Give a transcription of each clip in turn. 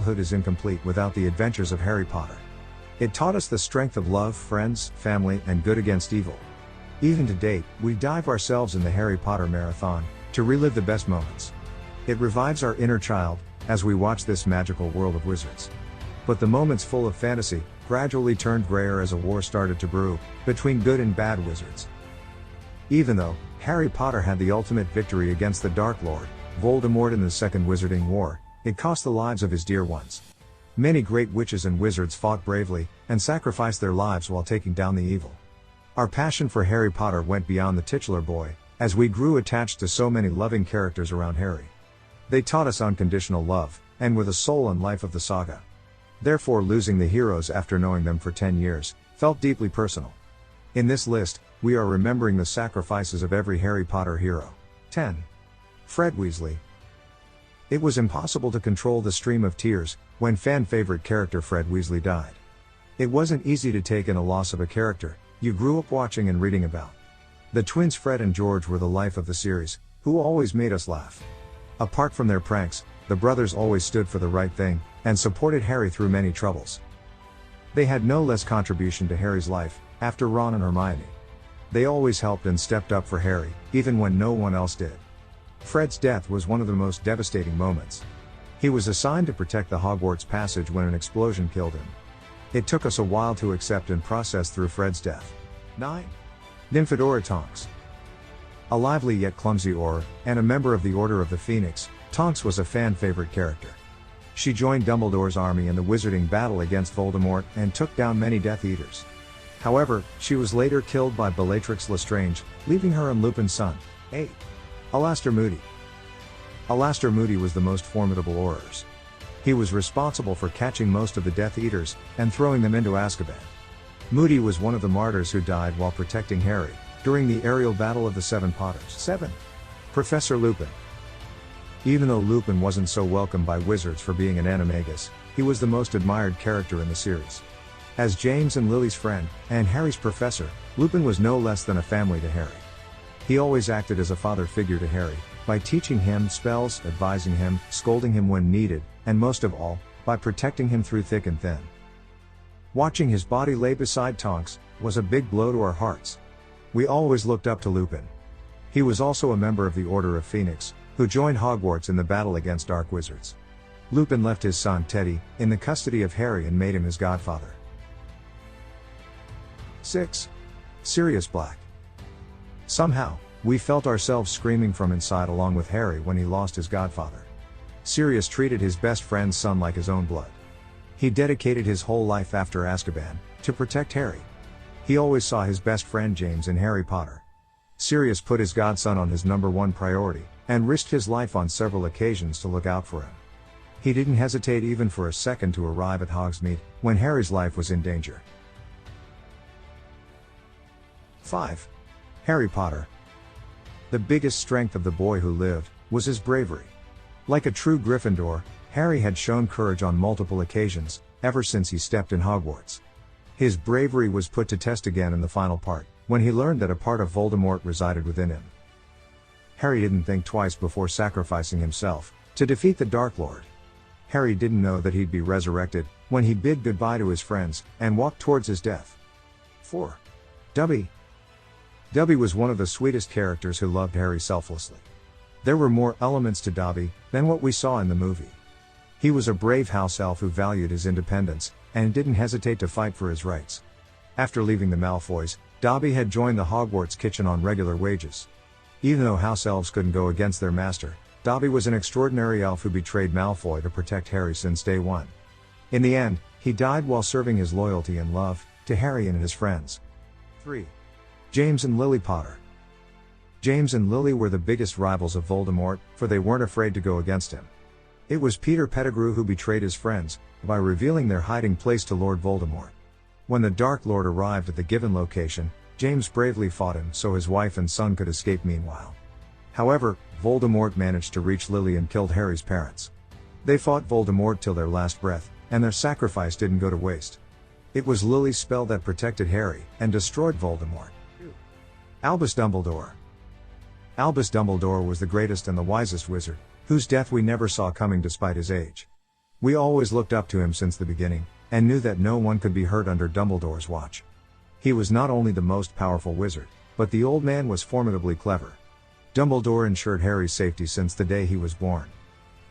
childhood is incomplete without the adventures of Harry Potter. It taught us the strength of love, friends, family, and good against evil. Even to date, we dive ourselves in the Harry Potter marathon to relive the best moments. It revives our inner child as we watch this magical world of wizards. But the moments full of fantasy gradually turned grayer as a war started to brew between good and bad wizards. Even though Harry Potter had the ultimate victory against the Dark Lord, Voldemort, in the Second Wizarding War, it cost the lives of his dear ones. Many great witches and wizards fought bravely and sacrificed their lives while taking down the evil. Our passion for Harry Potter went beyond the titular boy, as we grew attached to so many loving characters around Harry. They taught us unconditional love, and were the soul and life of the saga. Therefore, losing the heroes after knowing them for 10 years felt deeply personal. In this list, we are remembering the sacrifices of every Harry Potter hero. 10. Fred Weasley. It was impossible to control the stream of tears when fan-favorite character Fred Weasley died. It wasn't easy to take in a loss of a character you grew up watching and reading about. The twins Fred and George were the life of the series, who always made us laugh. Apart from their pranks, the brothers always stood for the right thing and supported Harry through many troubles. They had no less contribution to Harry's life after Ron and Hermione. They always helped and stepped up for Harry, even when no one else did. Fred's death was one of the most devastating moments. He was assigned to protect the Hogwarts passage when an explosion killed him. It took us a while to accept and process through Fred's death. 9. Nymphadora Tonks. A lively yet clumsy Auror, and a member of the Order of the Phoenix, Tonks was a fan-favorite character. She joined Dumbledore's army in the wizarding battle against Voldemort and took down many Death Eaters. However, she was later killed by Bellatrix Lestrange, leaving her and Lupin's son. 8. Alastor Moody. Alastor Moody was the most formidable Aurors. He was responsible for catching most of the Death Eaters and throwing them into Azkaban. Moody was one of the martyrs who died while protecting Harry during the aerial battle of the Seven Potters. 7. Professor Lupin. Even though Lupin wasn't so welcomed by wizards for being an animagus, he was the most admired character in the series. As James and Lily's friend, and Harry's professor, Lupin was no less than a family to Harry. He always acted as a father figure to Harry, by teaching him spells, advising him, scolding him when needed, and most of all, by protecting him through thick and thin. Watching his body lay beside Tonks was a big blow to our hearts. We always looked up to Lupin. He was also a member of the Order of Phoenix, who joined Hogwarts in the battle against dark wizards. Lupin left his son Teddy in the custody of Harry and made him his godfather. 6. Sirius Black. Somehow, we felt ourselves screaming from inside along with Harry when he lost his godfather. Sirius treated his best friend's son like his own blood. He dedicated his whole life after Azkaban to protect Harry. He always saw his best friend James in Harry Potter. Sirius put his godson on his #1 priority, and risked his life on several occasions to look out for him. He didn't hesitate even for a second to arrive at Hogsmeade when Harry's life was in danger. 5. Harry Potter. The biggest strength of the boy who lived was his bravery. Like a true Gryffindor, Harry had shown courage on multiple occasions, ever since he stepped in Hogwarts. His bravery was put to test again in the final part, when he learned that a part of Voldemort resided within him. Harry didn't think twice before sacrificing himself to defeat the Dark Lord. Harry didn't know that he'd be resurrected when he bid goodbye to his friends and walked towards his death. 4. Dobby. Dobby was one of the sweetest characters who loved Harry selflessly. There were more elements to Dobby than what we saw in the movie. He was a brave house elf who valued his independence and didn't hesitate to fight for his rights. After leaving the Malfoys, Dobby had joined the Hogwarts kitchen on regular wages. Even though house elves couldn't go against their master, Dobby was an extraordinary elf who betrayed Malfoy to protect Harry since day one. In the end, he died while serving his loyalty and love to Harry and his friends. 3. James and Lily Potter. James and Lily were the biggest rivals of Voldemort, for they weren't afraid to go against him. It was Peter Pettigrew who betrayed his friends by revealing their hiding place to Lord Voldemort. When the Dark Lord arrived at the given location, James bravely fought him so his wife and son could escape meanwhile. However, Voldemort managed to reach Lily and killed Harry's parents. They fought Voldemort till their last breath, and their sacrifice didn't go to waste. It was Lily's spell that protected Harry and destroyed Voldemort. Albus Dumbledore. Albus Dumbledore was the greatest and the wisest wizard, whose death we never saw coming despite his age. We always looked up to him since the beginning, and knew that no one could be hurt under Dumbledore's watch. He was not only the most powerful wizard, but the old man was formidably clever. Dumbledore ensured Harry's safety since the day he was born.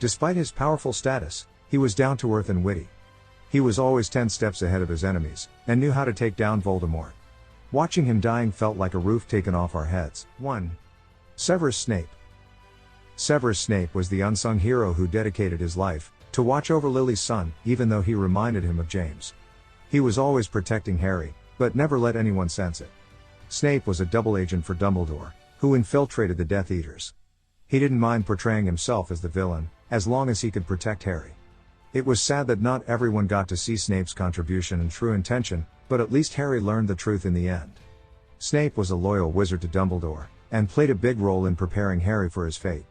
Despite his powerful status, he was down to earth and witty. He was always 10 steps ahead of his enemies, and knew how to take down Voldemort. Watching him dying felt like a roof taken off our heads. 1. Severus Snape. Severus Snape was the unsung hero who dedicated his life to watch over Lily's son, even though he reminded him of James. He was always protecting Harry, but never let anyone sense it. Snape was a double agent for Dumbledore, who infiltrated the Death Eaters. He didn't mind portraying himself as the villain, as long as he could protect Harry. It was sad that not everyone got to see Snape's contribution and true intention, but at least Harry learned the truth in the end. Snape was a loyal wizard to Dumbledore, and played a big role in preparing Harry for his fate.